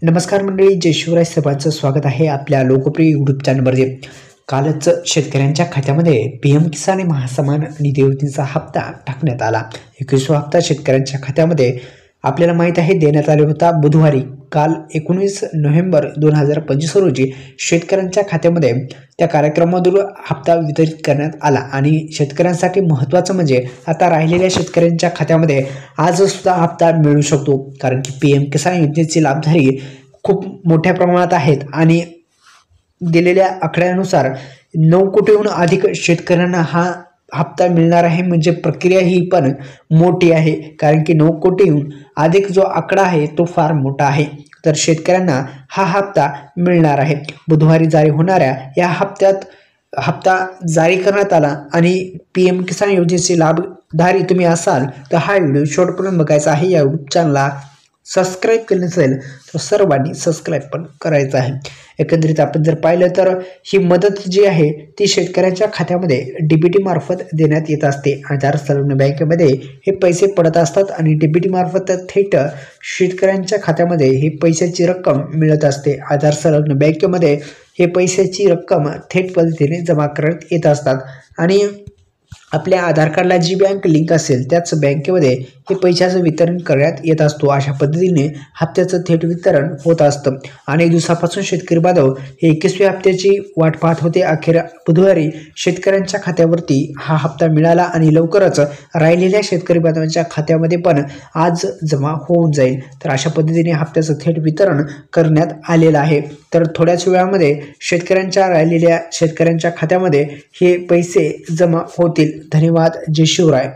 नमस्कार मंडळी, जय शिवराय. सर्वांचं स्वागत आहे आपल्या लोकप्रिय यूट्यूब चॅनलमध्ये. कालच शेतकऱ्यांच्या खात्यामध्ये PM किसान महासन्मान निधी योजनेचा हप्ता टाकण्यात आला. 21वा हप्ता शेतकऱ्यांच्या खात्यामध्ये आपल्याला माहीत आहे देण्यात आला होता. बुधवारी काल 19 नोव्हेंबर 2025 रोजी शेतकऱ्यांच्या खात्यामध्ये त्या कार्यक्रमाद्वारे हप्ता वितरित करण्यात आला. आणि शेतकऱ्यांसाठी महत्त्वाचं म्हणजे आता राहिलेल्या शेतकऱ्यांच्या खात्यामध्ये आज सुद्धा हप्ता मिळू शकतो, कारण की PM किसान योजनेचे लाभधारी खूप मोठ्या प्रमाणात आहेत. आणि दिलेल्या आकड्यानुसार 9 कोटीहून अधिक शेतकऱ्यांना हा हप्ता मिळणार आहे. म्हणजे प्रक्रिया ही पण मोठी आहे, कारण की 9 कोटीहून अधिक जो आकडा आहे तो फार मोठा आहे. तर शेतकऱ्यांना हा हप्ता मिळणार आहे. बुधवारी जारी होणाऱ्या या हप्ता जारी करण्यात आला. आणि PM किसान योजनेचे लाभधारी तुम्ही असाल तर हा व्हिडिओ शेवटपर्यंत बघायचा आहे. या यूट्यूब चॅनलला सबस्क्राईब केलं नसेल तर सर्वांनी सबस्क्राईब पण करायचं आहे. एकंदरीत आपण जर पाहिलं तर ही मदत जी आहे ती शेतकऱ्यांच्या खात्यामध्ये DBT मार्फत देण्यात येत असते. आधार संलग्न बँकेमध्ये हे पैसे पडत असतात आणि DBT मार्फत थेट शेतकऱ्यांच्या खात्यामध्ये हे पैशाची रक्कम मिळत असते. आधार संलग्न बँकेमध्ये हे पैशाची रक्कम थेट पद्धतीने जमा करण्यात येत असतात. आणि आपल्या आधार कार्डला जी बँक लिंक असेल त्याच बँकेमध्ये हे पैशाचं वितरण करण्यात येत असतो. अशा पद्धतीने हप्त्याचं थेट वितरण होत असतं. अनेक दिवसापासून शेतकरी बांधव हे 21व्या हप्त्याची वाट पाहत होते. अखेर बुधवारी शेतकऱ्यांच्या खात्यावरती हा हप्ता मिळाला आणि लवकरच राहिलेल्या शेतकरी बांधवांच्या खात्यामध्ये पण आज जमा होऊन जाईल. तर अशा पद्धतीने हप्त्याचं थेट वितरण करण्यात आलेलं आहे. तर थोड्याच वेळामध्ये राहिलेल्या शेतकऱ्यांच्या खात्यामध्ये हे पैसे जमा होतील. धन्यवाद. जय शिवराय.